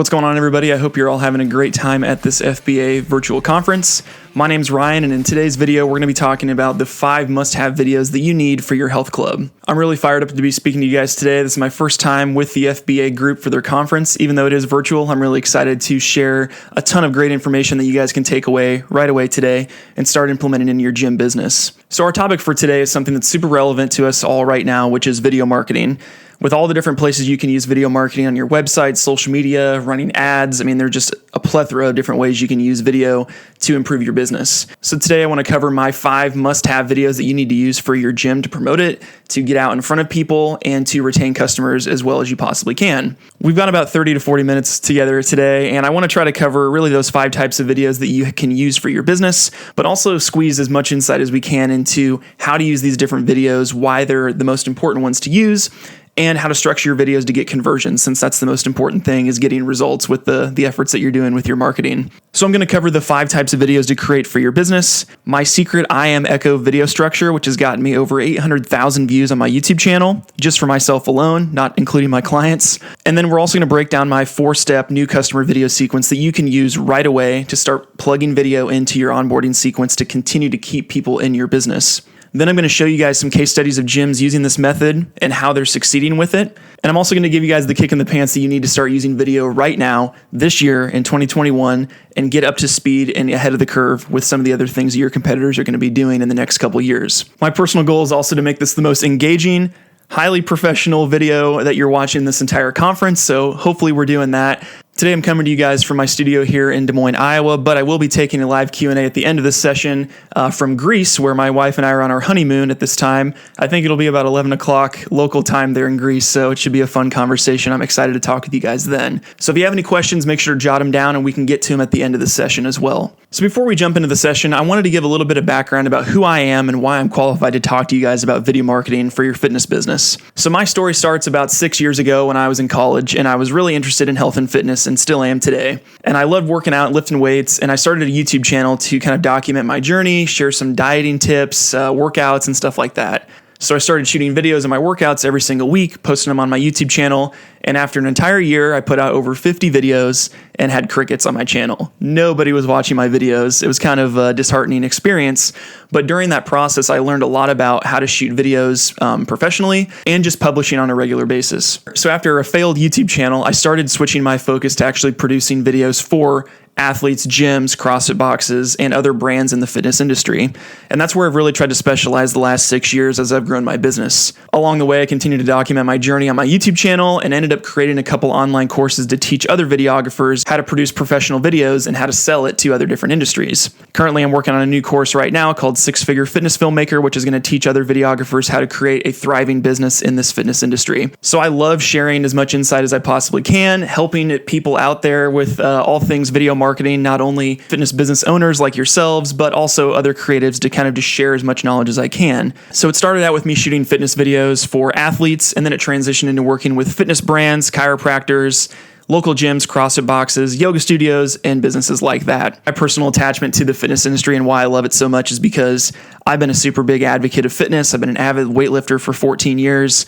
What's going on, everybody? I hope you're all having a great time at this FBA virtual conference. My name's Ryan, and in today's video, we're going to be talking about the 5 must-have videos that you need for your health club. I'm really fired up to be speaking to you guys today. This is my first time with the FBA group for their conference. Even though it is virtual, I'm really excited to share a ton of great information that you guys can take away right away today and start implementing in your gym business. So our topic for today is something that's super relevant to us all right now, which is video marketing. With all the different places you can use video marketing on your website, social media, running ads, there's just a plethora of different ways you can use video to improve your business. So today I want to cover my 5 must-have videos that you need to use for your gym to promote it, to get out in front of people, and to retain customers as well as you possibly can. We've got about 30 to 40 minutes together today, and I want to try to cover really those 5 types of videos that you can use for your business, but also squeeze as much insight as we can into how to use these different videos, why they're the most important ones to use, and how to structure your videos to get conversions, since that's the most important thing, is getting results with the efforts that you're doing with your marketing. So I'm going to cover the 5 types of videos to create for your business, my secret I Am Echo video structure, which has gotten me over 800,000 views on my YouTube channel, just for myself alone, not including my clients. And then we're also going to break down my 4-step new customer video sequence that you can use right away to start plugging video into your onboarding sequence to continue to keep people in your business. Then I'm going to show you guys some case studies of gyms using this method and how they're succeeding with it. And I'm also going to give you guys the kick in the pants that you need to start using video right now, this year in 2021, and get up to speed and ahead of the curve with some of the other things that your competitors are going to be doing in the next couple years. My personal goal is also to make this the most engaging, highly professional video that you're watching this entire conference. So hopefully we're doing that. Today I'm coming to you guys from my studio here in Des Moines, Iowa, but I will be taking a live Q&A at the end of this session from Greece, where my wife and I are on our honeymoon at this time. I think it'll be about 11 o'clock local time there in Greece, so it should be a fun conversation. I'm excited to talk with you guys then. So if you have any questions, make sure to jot them down and we can get to them at the end of the session as well. So before we jump into the session, I wanted to give a little bit of background about who I am and why I'm qualified to talk to you guys about video marketing for your fitness business. So my story starts about 6 years ago when I was in college, and I was really interested in health and fitness and still am today. And I loved working out, lifting weights, and I started a YouTube channel to kind of document my journey, share some dieting tips, workouts, and stuff like that. So I started shooting videos of my workouts every single week, posting them on my YouTube channel, and after an entire year, I put out over 50 videos and had crickets on my channel. Nobody was watching my videos. It was kind of a disheartening experience, but during that process, I learned a lot about how to shoot videos professionally and just publishing on a regular basis. So after a failed YouTube channel, I started switching my focus to actually producing videos for athletes, gyms, CrossFit boxes, and other brands in the fitness industry. And that's where I've really tried to specialize the last 6 years as I've grown my business. Along the way, I continued to document my journey on my YouTube channel and ended up creating a couple online courses to teach other videographers how to produce professional videos and how to sell it to other different industries. Currently, I'm working on a new course right now called 6-Figure Fitness Filmmaker, which is going to teach other videographers how to create a thriving business in this fitness industry. So I love sharing as much insight as I possibly can, helping people out there with all things video marketing, not only fitness business owners like yourselves, but also other creatives to kind of just share as much knowledge as I can. So it started out with me shooting fitness videos for athletes, and then it transitioned into working with fitness brands, chiropractors, local gyms, CrossFit boxes, yoga studios, and businesses like that. My personal attachment to the fitness industry and why I love it so much is because I've been a super big advocate of fitness. I've been an avid weightlifter for 14 years.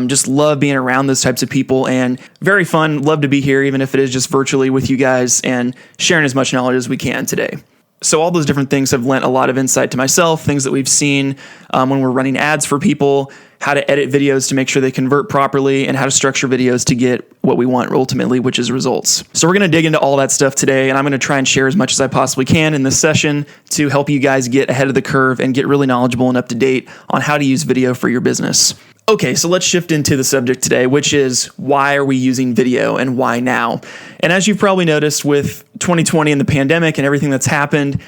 Just love being around those types of people, and very fun. Love to be here, even if it is just virtually with you guys and sharing as much knowledge as we can today. So all those different things have lent a lot of insight to myself, things that we've seen when we're running ads for people, how to edit videos to make sure they convert properly, and how to structure videos to get what we want ultimately, which is results. So we're going to dig into all that stuff today, and I'm going to try and share as much as I possibly can in this session to help you guys get ahead of the curve and get really knowledgeable and up to date on how to use video for your business. Okay, so let's shift into the subject today, which is why are we using video and why now? And as you've probably noticed with 2020 and the pandemic and everything that's happened,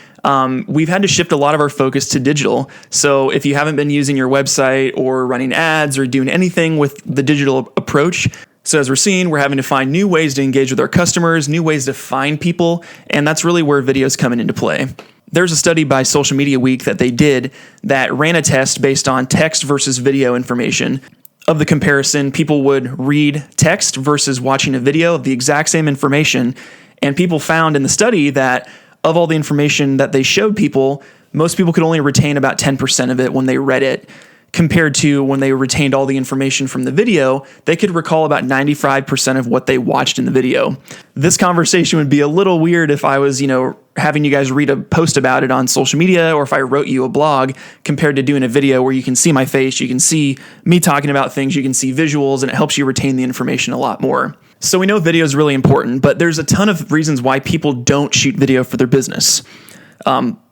we've had to shift a lot of our focus to digital. So if you haven't been using your website or running ads or doing anything with the digital approach, so as we're seeing, we're having to find new ways to engage with our customers, new ways to find people, and that's really where video's coming into play. There's a study by Social Media Week that they did that ran a test based on text versus video information. Of the comparison, people would read text versus watching a video of the exact same information, and people found in the study that of all the information that they showed people, most people could only retain about 10% of it when they read it. compared to when they retained all the information from the video, they could recall about 95% of what they watched in the video. This conversation would be a little weird if I was, having you guys read a post about it on social media, or if I wrote you a blog, compared to doing a video where you can see my face, you can see me talking about things, you can see visuals, and it helps you retain the information a lot more. So we know video is really important, but there's a ton of reasons why people don't shoot video for their business.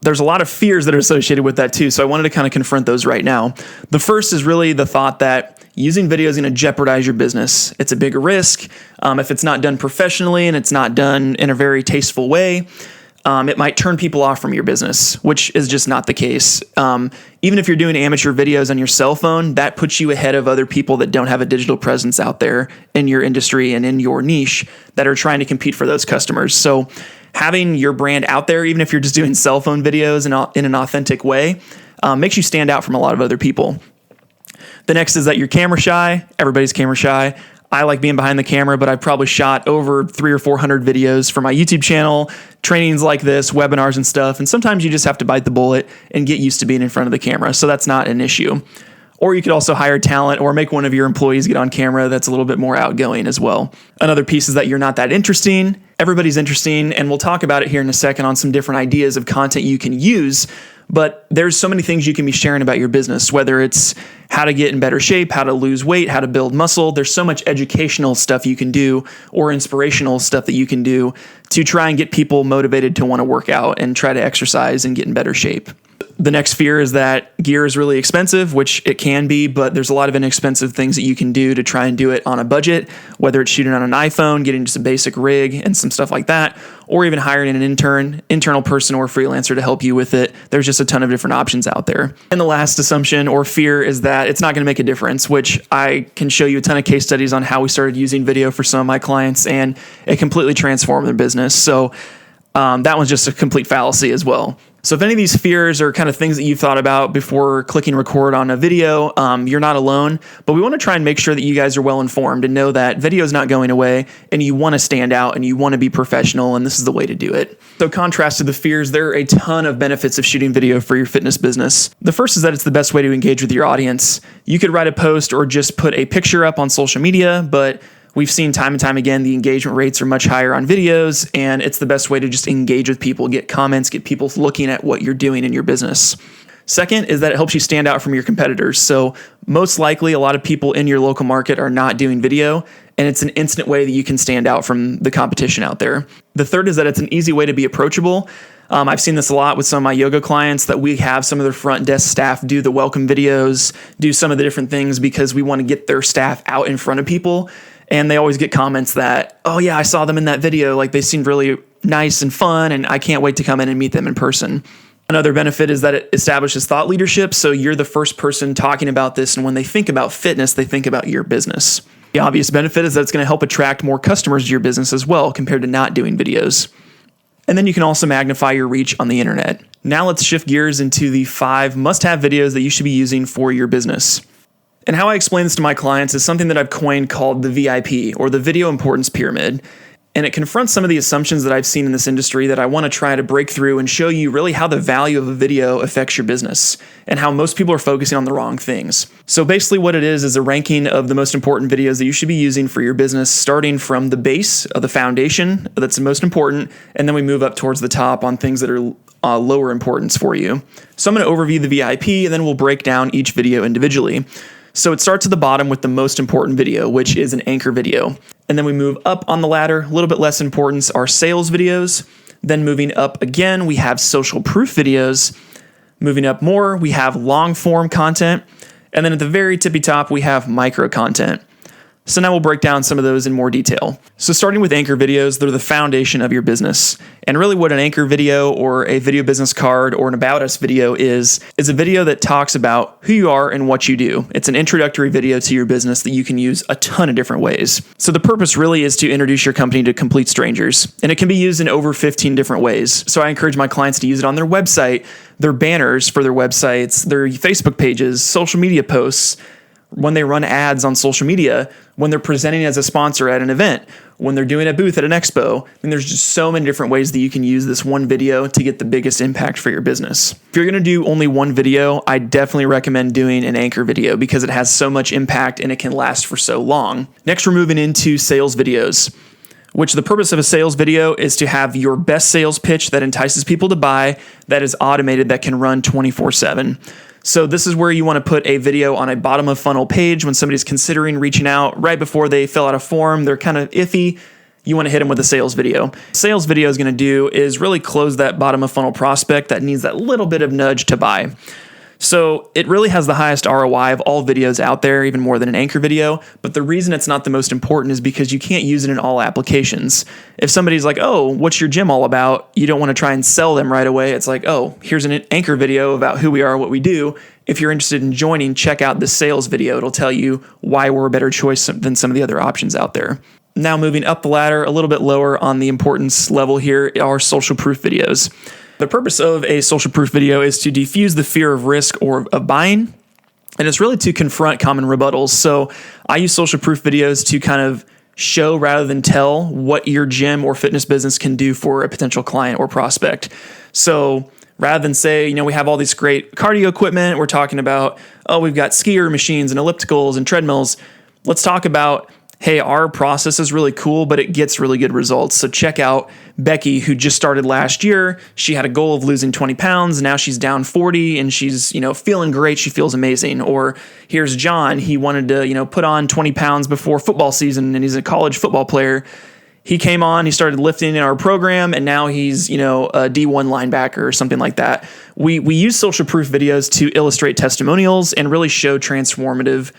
There's a lot of fears that are associated with that too, so I wanted to kind of confront those right now. The first is really the thought that using video is going to jeopardize your business. It's a big risk. If it's not done professionally and it's not done in a very tasteful way, it might turn people off from your business, which is just not the case. Even if you're doing amateur videos on your cell phone, that puts you ahead of other people that don't have a digital presence out there in your industry and in your niche that are trying to compete for those customers. So having your brand out there, even if you're just doing cell phone videos in an authentic way, makes you stand out from a lot of other people. The next is that you're camera shy. Everybody's camera shy. I like being behind the camera, but I've probably shot over 300 or 400 videos for my YouTube channel, trainings like this, webinars and stuff. And sometimes you just have to bite the bullet and get used to being in front of the camera. So that's not an issue. Or you could also hire talent or make one of your employees get on camera that's a little bit more outgoing as well. Another piece is that you're not that interesting. Everybody's interesting, and we'll talk about it here in a second on some different ideas of content you can use. But there's so many things you can be sharing about your business, whether it's how to get in better shape, how to lose weight, how to build muscle. There's so much educational stuff you can do or inspirational stuff that you can do to try and get people motivated to want to work out and try to exercise and get in better shape. The next fear is that gear is really expensive, which it can be, but there's a lot of inexpensive things that you can do to try and do it on a budget, whether it's shooting on an iPhone, getting just a basic rig and some stuff like that, or even hiring an internal person or freelancer to help you with it. There's just a ton of different options out there. And the last assumption or fear is that it's not going to make a difference, which I can show you a ton of case studies on how we started using video for some of my clients, and it completely transformed their business. So that one's just a complete fallacy as well. So if any of these fears are kind of things that you've thought about before clicking record on a video, you're not alone, but we want to try and make sure that you guys are well informed and know that video is not going away and you want to stand out and you want to be professional, and this is the way to do it. So contrast to the fears, there are a ton of benefits of shooting video for your fitness business. The first is that it's the best way to engage with your audience. You could write a post or just put a picture up on social media, but we've seen time and time again, the engagement rates are much higher on videos, and it's the best way to just engage with people, get comments, get people looking at what you're doing in your business. Second is that it helps you stand out from your competitors. So most likely a lot of people in your local market are not doing video, and it's an instant way that you can stand out from the competition out there. The third is that it's an easy way to be approachable. I've seen this a lot with some of my yoga clients, that we have some of their front desk staff do the welcome videos, do some of the different things because we want to get their staff out in front of people. And they always get comments that, oh yeah, I saw them in that video. Like they seemed really nice and fun, and I can't wait to come in and meet them in person. Another benefit is that it establishes thought leadership. So you're the first person talking about this. And when they think about fitness, they think about your business. The obvious benefit is that it's going to help attract more customers to your business as well, compared to not doing videos. And then you can also magnify your reach on the internet. Now let's shift gears into the 5 must-have videos that you should be using for your business. And how I explain this to my clients is something that I've coined called the VIP, or the Video Importance Pyramid. And it confronts some of the assumptions that I've seen in this industry that I want to try to break through and show you really how the value of a video affects your business and how most people are focusing on the wrong things. So basically what it is a ranking of the most important videos that you should be using for your business, starting from the base of the foundation that's the most important, and then we move up towards the top on things that are lower importance for you. So I'm going to overview the VIP, and then we'll break down each video individually. So it starts at the bottom with the most important video, which is an anchor video. And then we move up on the ladder. A little bit less importance are sales videos. Then moving up again, we have social proof videos. Moving up more, we have long form content. And then at the very tippy top, we have micro content. So now we'll break down some of those in more detail. So starting with anchor videos, they're the foundation of your business. And really what an anchor video or a video business card or an About Us video is a video that talks about who you are and what you do. It's an introductory video to your business that you can use a ton of different ways. So the purpose really is to introduce your company to complete strangers. And it can be used in over 15 different ways. So I encourage my clients to use it on their website, their banners for their websites, their Facebook pages, social media posts, when they run ads on social media, when they're presenting as a sponsor at an event, when they're doing a booth at an expo. There's just so many different ways that you can use this one video to get the biggest impact for your business. If you're going to do only one video, I definitely recommend doing an anchor video because it has so much impact and it can last for so long. Next, we're moving into sales videos, which the purpose of a sales video is to have your best sales pitch that entices people to buy, that is automated, that can run 24/7. So this is where you want to put a video on a bottom of funnel page when somebody's considering reaching out right before they fill out a form. They're kind of iffy. You want to hit them with a sales video. Sales video is going to do is really close that bottom of funnel prospect that needs that little bit of nudge to buy. So it really has the highest ROI of all videos out there, even more than an anchor video. But the reason it's not the most important is because you can't use it in all applications. If somebody's like, oh, what's your gym all about? You don't want to try and sell them right away. It's like, oh, here's an anchor video about who we are, what we do. If you're interested in joining, check out the sales video. It'll tell you why we're a better choice than some of the other options out there. Now moving up the ladder, a little bit lower on the importance level here are social proof videos. The purpose of a social proof video is to diffuse the fear of risk or of buying, and it's really to confront common rebuttals. So I use social proof videos to kind of show rather than tell what your gym or fitness business can do for a potential client or prospect. So rather than say, we have all this great cardio equipment, we're talking about, oh, we've got skier machines and ellipticals and treadmills. Let's talk about, hey, our process is really cool, but it gets really good results. So check out Becky, who just started last year. She had a goal of losing 20 pounds. Now she's down 40 and she's, feeling great. She feels amazing. Or here's John. He wanted to, put on 20 pounds before football season and he's a college football player. He came on, he started lifting in our program, and now he's, a D1 linebacker or something like that. We use social proof videos to illustrate testimonials and really show transformative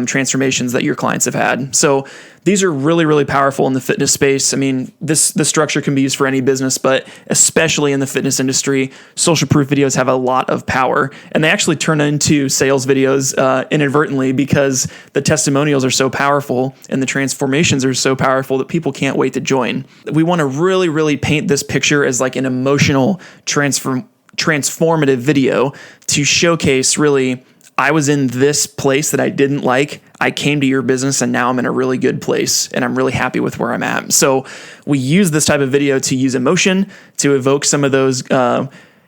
transformations that your clients have had. So these are really, really powerful in the fitness space. This structure can be used for any business, but especially in the fitness industry, social proof videos have a lot of power, and they actually turn into sales videos inadvertently because the testimonials are so powerful and the transformations are so powerful that people can't wait to join. We want to really, really paint this picture as like an emotional transformative video to showcase really, I was in this place that I didn't like. I came to your business and now I'm in a really good place and I'm really happy with where I'm at. So we use this type of video to use emotion to evoke some of those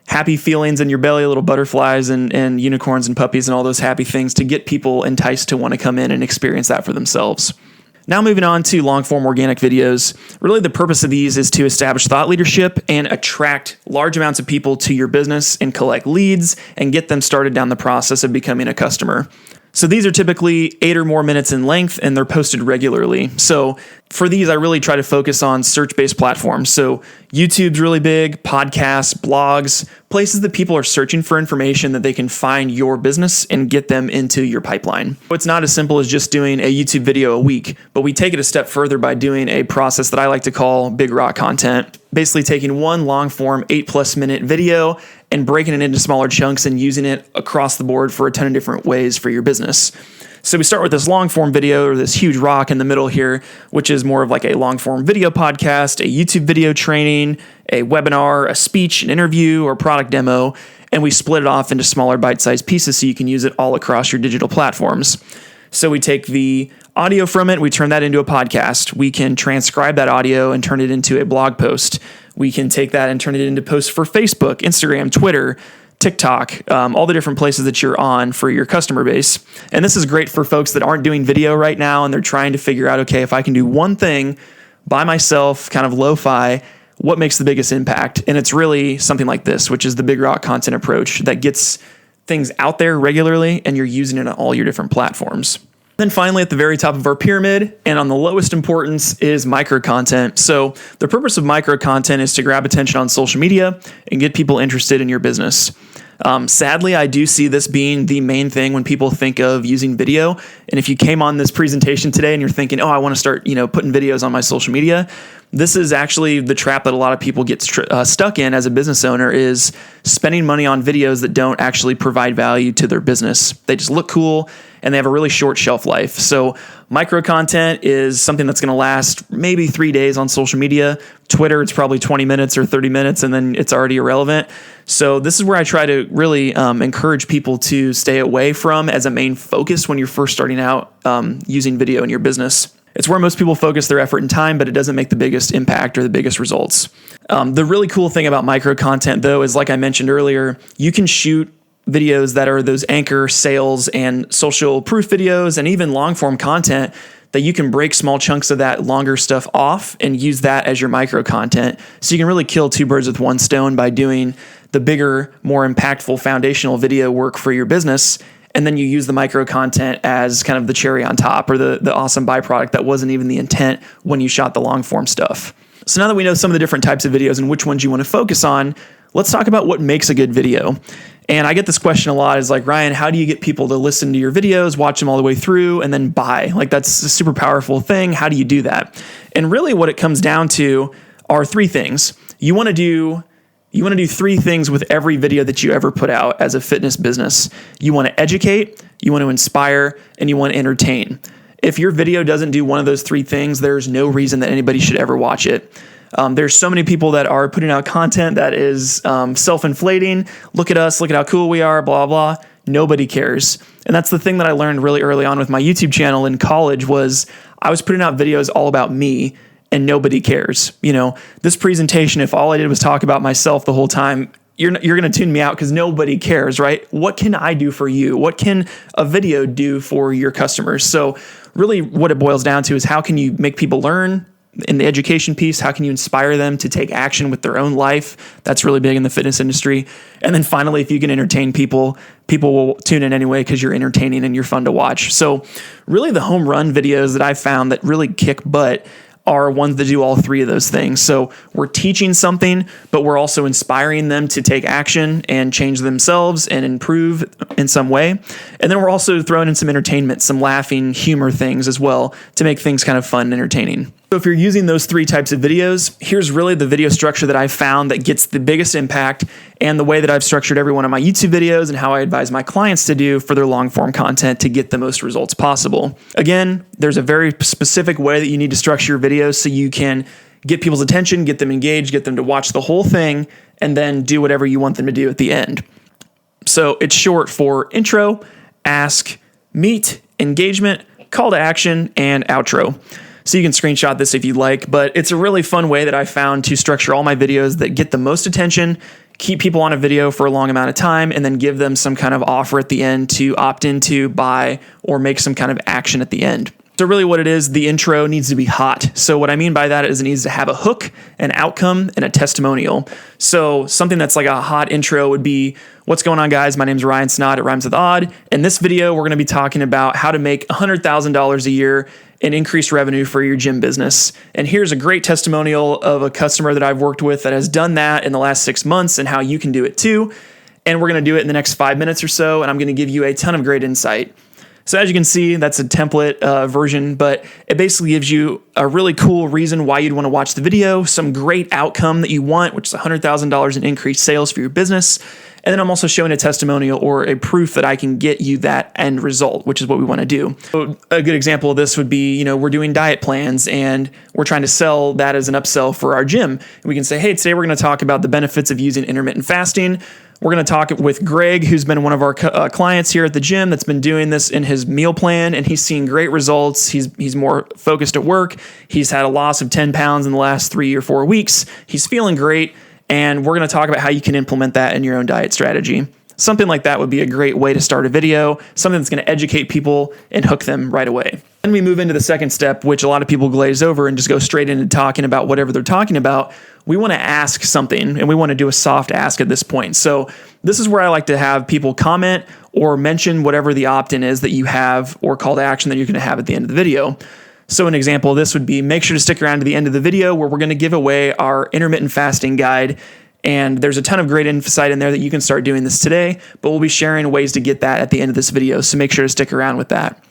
happy feelings in your belly, little butterflies and unicorns and puppies and all those happy things to get people enticed to want to come in and experience that for themselves. Now moving on to long-form organic videos. Really the purpose of these is to establish thought leadership and attract large amounts of people to your business and collect leads and get them started down the process of becoming a customer. So these are typically 8 or more minutes in length and they're posted regularly. So for these, I really try to focus on search-based platforms. So YouTube's really big, podcasts, blogs, places that people are searching for information that they can find your business and get them into your pipeline. It's not as simple as just doing a YouTube video a week, but we take it a step further by doing a process that I like to call big rock content. Basically taking one long form 8+ minute video and breaking it into smaller chunks and using it across the board for a ton of different ways for your business. So we start with this long form video or this huge rock in the middle here, which is more of like a long form video podcast, a YouTube video training, a webinar, a speech, an interview, or product demo. And we split it off into smaller bite-sized pieces so you can use it all across your digital platforms. So we take the audio from it, we turn that into a podcast. We can transcribe that audio and turn it into a blog post. We can take that and turn it into posts for Facebook, Instagram, Twitter, TikTok, all the different places that you're on for your customer base. And this is great for folks that aren't doing video right now and they're trying to figure out, okay, if I can do one thing by myself, kind of lo-fi, what makes the biggest impact? And it's really something like this, which is the big rock content approach that gets things out there regularly and you're using it on all your different platforms. Then finally, at the very top of our pyramid and on the lowest importance is micro content. So the purpose of micro content is to grab attention on social media and get people interested in your business. Sadly, I do see this being the main thing when people think of using video. And if you came on this presentation today and you're thinking, oh, I want to start, putting videos on my social media, This is actually the trap that a lot of people get stuck in as a business owner, is spending money on videos that don't actually provide value to their business. They just look cool and they have a really short shelf life. So micro content is something that's going to last maybe 3 days on social media. Twitter, it's probably 20 minutes or 30 minutes and then it's already irrelevant. So this is where I try to really encourage people to stay away from as a main focus when you're first starting out using video in your business. It's where most people focus their effort and time, but it doesn't make the biggest impact or the biggest results. The really cool thing about micro content, though, is like I mentioned earlier, you can shoot videos that are those anchor sales and social proof videos and even long form content that you can break small chunks of that longer stuff off and use that as your micro content. So you can really kill two birds with one stone by doing the bigger, more impactful foundational video work for your business. And then you use the micro content as kind of the cherry on top, or the awesome byproduct that wasn't even the intent when you shot the long form stuff. So now that we know some of the different types of videos and which ones you want to focus on, let's talk about what makes a good video. And I get this question a lot, is like, Ryan, how do you get people to listen to your videos, watch them all the way through, and then buy? Like, that's a super powerful thing. How do you do that? And really what it comes down to are three things. You want to do three things with every video that you ever put out as a fitness business. You want to educate, you want to inspire, and you want to entertain. If your video doesn't do one of those three things, there's no reason that anybody should ever watch it. There's so many people that are putting out content that is self-inflating. Look at us, look at how cool we are, blah, blah. Nobody cares. And that's the thing that I learned really early on with my YouTube channel in college, was I was putting out videos all about me, and nobody cares. You know, this presentation, if all I did was talk about myself the whole time, you're going to tune me out because nobody cares, right? What can I do for you? What can a video do for your customers? So really what it boils down to is, how can you make people learn in the education piece? How can you inspire them to take action with their own life? That's really big in the fitness industry. And then finally, if you can entertain people, people will tune in anyway because you're entertaining and you're fun to watch. So really the home run videos that I've found that really kick butt are ones that do all three of those things. So we're teaching something, but we're also inspiring them to take action and change themselves and improve in some way. And then we're also throwing in some entertainment, some laughing, humor things as well to make things kind of fun and entertaining. So if you're using those three types of videos, here's really the video structure that I've found that gets the biggest impact, and the way that I've structured every one of my YouTube videos and how I advise my clients to do for their long form content to get the most results possible. Again, there's a very specific way that you need to structure your videos so you can get people's attention, get them engaged, get them to watch the whole thing, and then do whatever you want them to do at the end. So it's short for intro, ask, meet, engagement, call to action, and outro. So you can screenshot this if you'd like, but it's a really fun way that I found to structure all my videos that get the most attention, keep people on a video for a long amount of time, and then give them some kind of offer at the end to opt into, buy, or make some kind of action at the end. So really what it is, the intro needs to be hot. So what I mean by that is it needs to have a hook, an outcome, and a testimonial. So something that's like a hot intro would be, what's going on, guys? My name's Ryan Snaadt. It rhymes with odd. In this video, we're going to be talking about how to make $100,000 a year and increase revenue for your gym business. And here's a great testimonial of a customer that I've worked with that has done that in the last 6 months, and how you can do it too. And we're going to do it in the next 5 minutes or so, and I'm going to give you a ton of great insight. So as you can see, that's a template version, but it basically gives you a really cool reason why you'd want to watch the video, some great outcome that you want, which is $100,000 in increased sales for your business. And then I'm also showing a testimonial or a proof that I can get you that end result, which is what we want to do. So a good example of this would be, we're doing diet plans and we're trying to sell that as an upsell for our gym. And we can say, hey, today we're going to talk about the benefits of using intermittent fasting. We're going to talk with Greg, who's been one of our clients here at the gym that's been doing this in his meal plan, and he's seeing great results. He's more focused at work. He's had a loss of 10 pounds in the last 3 or 4 weeks. He's feeling great, and we're going to talk about how you can implement that in your own diet strategy. Something like that would be a great way to start a video, something that's going to educate people and hook them right away. Then we move into the second step, which a lot of people glaze over and just go straight into talking about whatever they're talking about. We want to ask something, and we want to do a soft ask at this point. So this is where I like to have people comment or mention whatever the opt-in is that you have or call to action that you're going to have at the end of the video. So an example of this would be, make sure to stick around to the end of the video where we're going to give away our intermittent fasting guide. And there's a ton of great insight in there that you can start doing this today, but we'll be sharing ways to get that at the end of this video. So make sure to stick around with that.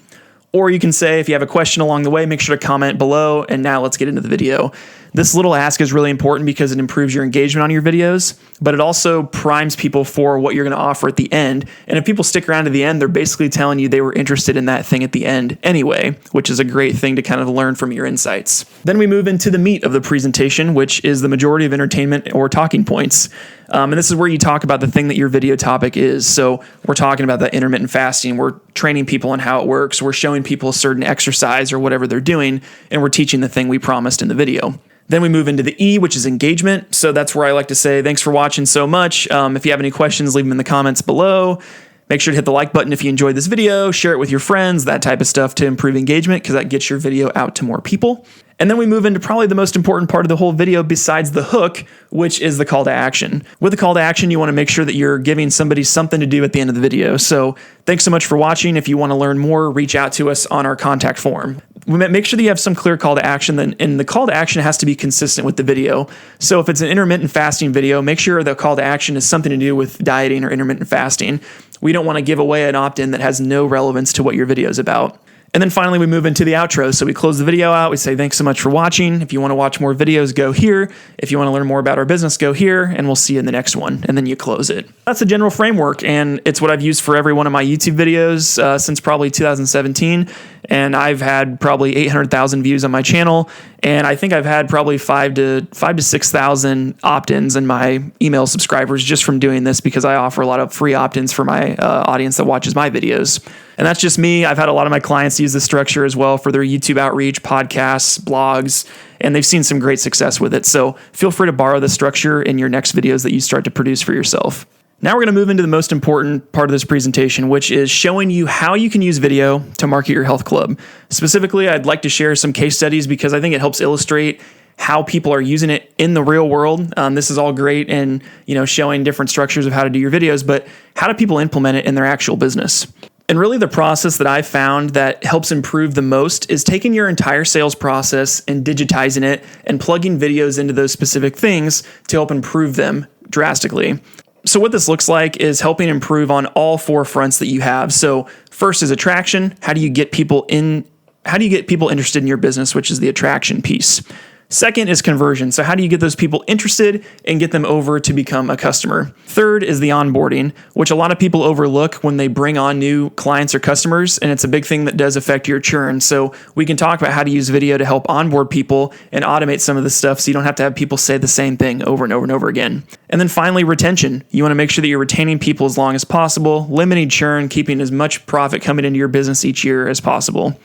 Or you can say, if you have a question along the way, make sure to comment below. And now let's get into the video. This little ask is really important because it improves your engagement on your videos, but it also primes people for what you're going to offer at the end. And if people stick around to the end, they're basically telling you they were interested in that thing at the end anyway, which is a great thing to kind of learn from your insights. Then we move into the meat of the presentation, which is the majority of entertainment or talking points. And this is where you talk about the thing that your video topic is. So we're talking about that intermittent fasting. We're training people on how it works. We're showing people a certain exercise or whatever they're doing, and we're teaching the thing we promised in the video. Then we move into the E, which is engagement. So that's where I like to say, thanks for watching so much. If you have any questions, leave them in the comments below. Make sure to hit the like button if you enjoyed this video, share it with your friends, that type of stuff to improve engagement because that gets your video out to more people. And then we move into probably the most important part of the whole video besides the hook, which is the call to action. With the call to action, you want to make sure that you're giving somebody something to do at the end of the video. So thanks so much for watching. If you want to learn more, reach out to us on our contact form. Make sure that you have some clear call to action, and the call to action has to be consistent with the video. So if it's an intermittent fasting video, make sure the call to action is something to do with dieting or intermittent fasting. We don't want to give away an opt-in that has no relevance to what your video is about. And then finally, we move into the outro. So we close the video out. We say, thanks so much for watching. If you want to watch more videos, go here. If you want to learn more about our business, go here, and we'll see you in the next one. And then you close it. That's the general framework, and it's what I've used for every one of my YouTube videos since probably 2017. And I've had probably 800,000 views on my channel. And I think I've had probably 5,000 to 6,000 opt-ins in my email subscribers just from doing this because I offer a lot of free opt-ins for my audience that watches my videos. And that's just me. I've had a lot of my clients use this structure as well for their YouTube outreach, podcasts, blogs, and they've seen some great success with it. So feel free to borrow this structure in your next videos that you start to produce for yourself. Now we're going to move into the most important part of this presentation, which is showing you how you can use video to market your health club. Specifically, I'd like to share some case studies because I think it helps illustrate how people are using it in the real world. This is all great and showing different structures of how to do your videos, but how do people implement it in their actual business? And really the process that I've found that helps improve the most is taking your entire sales process and digitizing it and plugging videos into those specific things to help improve them drastically. So what this looks like is helping improve on all four fronts that you have. So first is attraction. How do you get people interested in your business, which is the attraction piece? Second is conversion. So how do you get those people interested and get them over to become a customer? Third is the onboarding, which a lot of people overlook when they bring on new clients or customers, and it's a big thing that does affect your churn. So we can talk about how to use video to help onboard people and automate some of this stuff so you don't have to have people say the same thing over and over and over again. And then finally, retention. You want to make sure that you're retaining people as long as possible, limiting churn, keeping as much profit coming into your business each year as possible.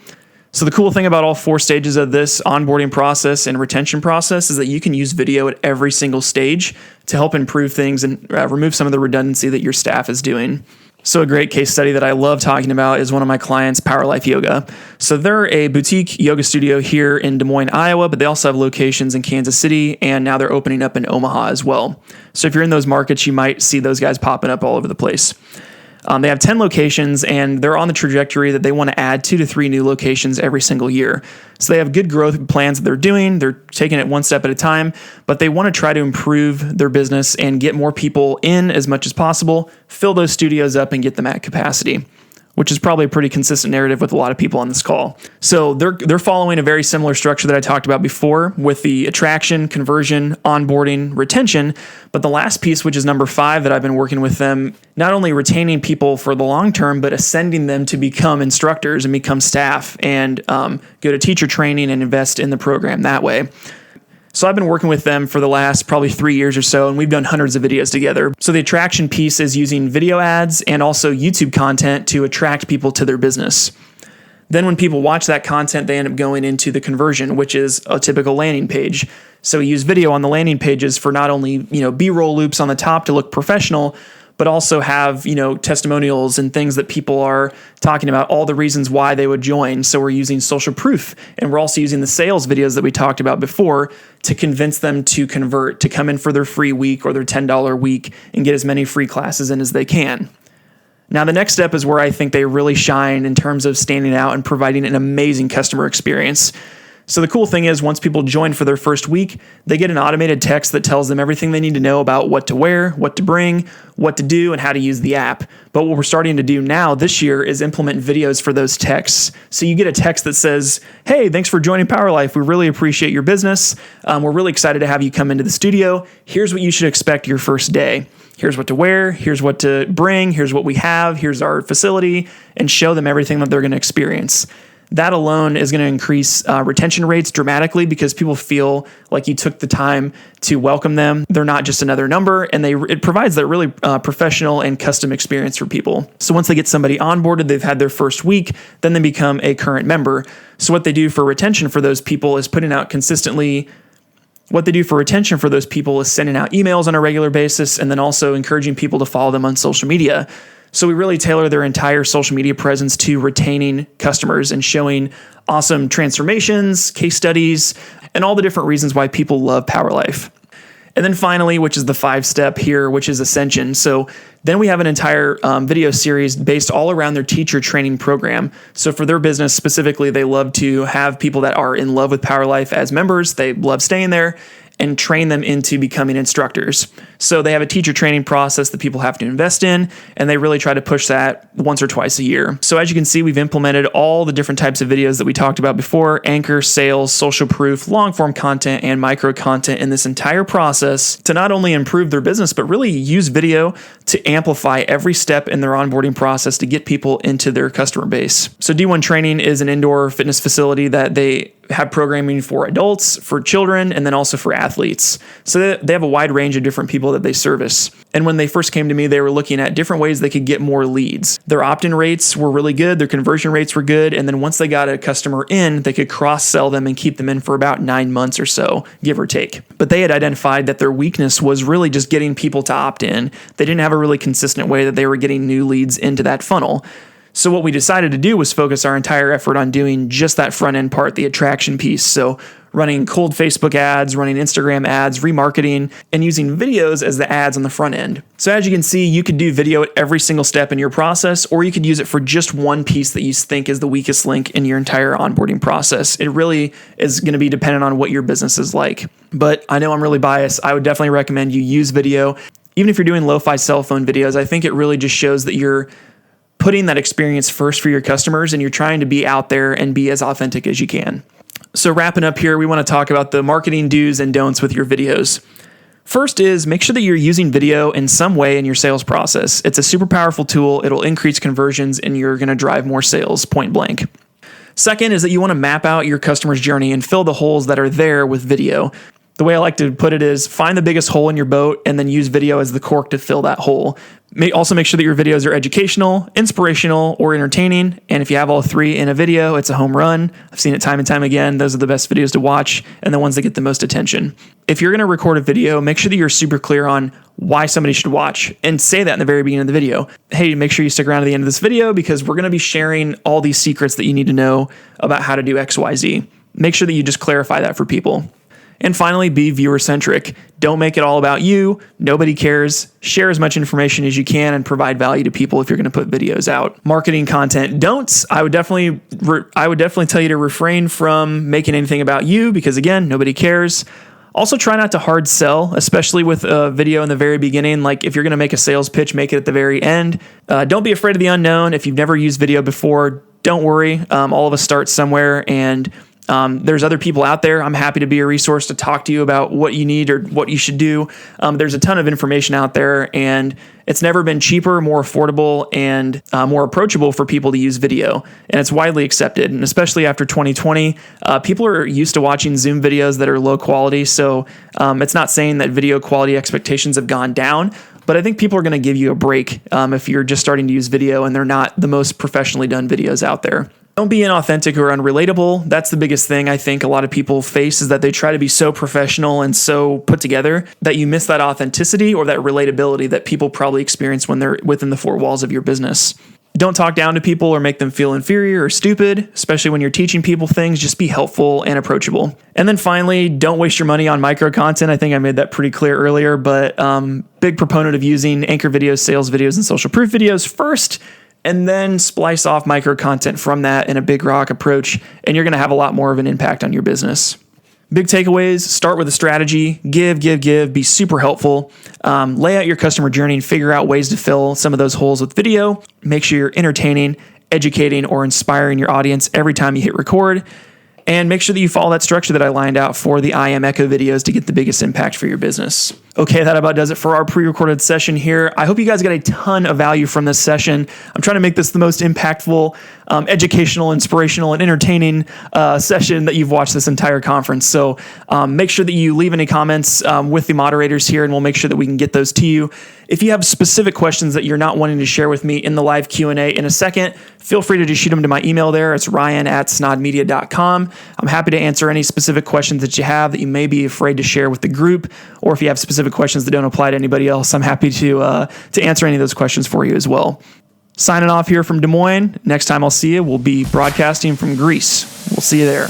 So the cool thing about all four stages of this onboarding process and retention process is that you can use video at every single stage to help improve things and remove some of the redundancy that your staff is doing. So a great case study that I love talking about is one of my clients, Power Life Yoga. So they're a boutique yoga studio here in Des Moines, Iowa, but they also have locations in Kansas City, and now they're opening up in Omaha as well. So if you're in those markets, you might see those guys popping up all over the place. They have 10 locations, and they're on the trajectory that they want to add 2 to 3 new locations every single year. So they have good growth plans that they're doing. They're taking it one step at a time, but they want to try to improve their business and get more people in as much as possible, fill those studios up, and get them at capacity, which is probably a pretty consistent narrative with a lot of people on this call. So they're following a very similar structure that I talked about before with the attraction, conversion, onboarding, retention. But the last piece, which is number 5 that I've been working with them, not only retaining people for the long term, but ascending them to become instructors and become staff and go to teacher training and invest in the program that way. So I've been working with them for the last probably 3 years or so, and we've done hundreds of videos together. So the attraction piece is using video ads and also YouTube content to attract people to their business. Then when people watch that content, they end up going into the conversion, which is a typical landing page. So we use video on the landing pages for not only, B-roll loops on the top to look professional, but also have, testimonials and things that people are talking about, all the reasons why they would join. So we're using social proof, and we're also using the sales videos that we talked about before to convince them to convert, to come in for their free week or their $10 week and get as many free classes in as they can. Now, the next step is where I think they really shine in terms of standing out and providing an amazing customer experience. So the cool thing is once people join for their first week, they get an automated text that tells them everything they need to know about what to wear, what to bring, what to do, and how to use the app. But what we're starting to do now this year is implement videos for those texts. So you get a text that says, hey, thanks for joining Power Life. We really appreciate your business. We're really excited to have you come into the studio. Here's what you should expect your first day. Here's what to wear, here's what to bring, here's what we have, here's our facility, and show them everything that they're going to experience. That alone is going to increase retention rates dramatically because people feel like you took the time to welcome them. They're not just another number, and it provides that really professional and custom experience for people. So once they get somebody onboarded, they've had their first week, then they become a current member. So what they do for retention for those people is sending out emails on a regular basis, and then also encouraging people to follow them on social media. So we really tailor their entire social media presence to retaining customers and showing awesome transformations, case studies, and all the different reasons why people love Power Life. And then finally, which is the 5-step here, which is Ascension. So then we have an entire video series based all around their teacher training program. So for their business specifically, they love to have people that are in love with Power Life as members. They love staying there and train them into becoming instructors. So they have a teacher training process that people have to invest in, and they really try to push that once or twice a year. So as you can see, we've implemented all the different types of videos that we talked about before: anchor, sales, social proof, long form content, and micro content in this entire process to not only improve their business, but really use video to amplify every step in their onboarding process to get people into their customer base. So D1 Training is an indoor fitness facility that they have programming for adults, for children, and then also for athletes. So they have a wide range of different people that they service. And when they first came to me, they were looking at different ways they could get more leads. Their opt-in rates were really good. Their conversion rates were good. And then once they got a customer in, they could cross-sell them and keep them in for about 9 months or so, give or take. But they had identified that their weakness was really just getting people to opt in. They didn't have a really consistent way that they were getting new leads into that funnel. So what we decided to do was focus our entire effort on doing just that front end part, the attraction piece. So running cold Facebook ads, running Instagram ads, remarketing, and using videos as the ads on the front end. So as you can see, you could do video at every single step in your process, or you could use it for just one piece that you think is the weakest link in your entire onboarding process. It really is going to be dependent on what your business is like. But I know I'm really biased. I would definitely recommend you use video. Even if you're doing lo-fi cell phone videos, I think it really just shows that you're putting that experience first for your customers, and you're trying to be out there and be as authentic as you can. So wrapping up here, we want to talk about the marketing do's and don'ts with your videos. First is make sure that you're using video in some way in your sales process. It's a super powerful tool. It'll increase conversions and you're going to drive more sales, point blank. Second is that you want to map out your customer's journey and fill the holes that are there with video. The way I like to put it is find the biggest hole in your boat and then use video as the cork to fill that hole. Also make sure that your videos are educational, inspirational, or entertaining. And if you have all three in a video, it's a home run. I've seen it time and time again. Those are the best videos to watch and the ones that get the most attention. If you're going to record a video, make sure that you're super clear on why somebody should watch, and say that in the very beginning of the video. Hey, make sure you stick around to the end of this video because we're going to be sharing all these secrets that you need to know about how to do XYZ. Make sure that you just clarify that for people. And finally, be viewer-centric. Don't make it all about you. Nobody cares. Share as much information as you can and provide value to people if you're going to put videos out. Marketing content don'ts. I would definitely tell you to refrain from making anything about you because, again, nobody cares. Also, try not to hard sell, especially with a video in the very beginning. Like if you're going to make a sales pitch, make it at the very end. Don't be afraid of the unknown. If you've never used video before, don't worry. All of us start somewhere, and there's other people out there. I'm happy to be a resource to talk to you about what you need or what you should do. There's a ton of information out there, and it's never been cheaper, more affordable, and more approachable for people to use video. And it's widely accepted. And especially after 2020, people are used to watching Zoom videos that are low quality. So it's not saying that video quality expectations have gone down, but I think people are going to give you a break if you're just starting to use video and they're not the most professionally done videos out there. Don't be inauthentic or unrelatable. That's the biggest thing I think a lot of people face, is that they try to be so professional and so put together that you miss that authenticity or that relatability that people probably experience when they're within the four walls of your business. Don't talk down to people or make them feel inferior or stupid, especially when you're teaching people things. Just be helpful and approachable. And then finally, don't waste your money on micro content. I think I made that pretty clear earlier, but big proponent of using anchor videos, sales videos, and social proof videos first. and then splice off micro content from that in a big rock approach, and you're going to have a lot more of an impact on your business. Big takeaways: start with a strategy, give, be super helpful, lay out your customer journey and figure out ways to fill some of those holes with video. Make sure you're entertaining, educating, or inspiring your audience every time you hit record. And make sure that you follow that structure that I lined out for the I Am Echo videos to get the biggest impact for your business. Okay, that about does it for our pre-recorded session here. I hope you guys got a ton of value from this session. I'm trying to make this the most impactful, educational, inspirational, and entertaining session that you've watched this entire conference. So make sure that you leave any comments with the moderators here, and we'll make sure that we can get those to you. If you have specific questions that you're not wanting to share with me in the live Q&A in a second, feel free to just shoot them to my email there. It's ryan@snaadmedia.com. I'm happy to answer any specific questions that you have that you may be afraid to share with the group, or if you have specific questions that don't apply to anybody else, I'm happy to answer any of those questions for you as well. Signing off here from Des Moines. Next time I'll see you, we'll be broadcasting from Greece. We'll see you there.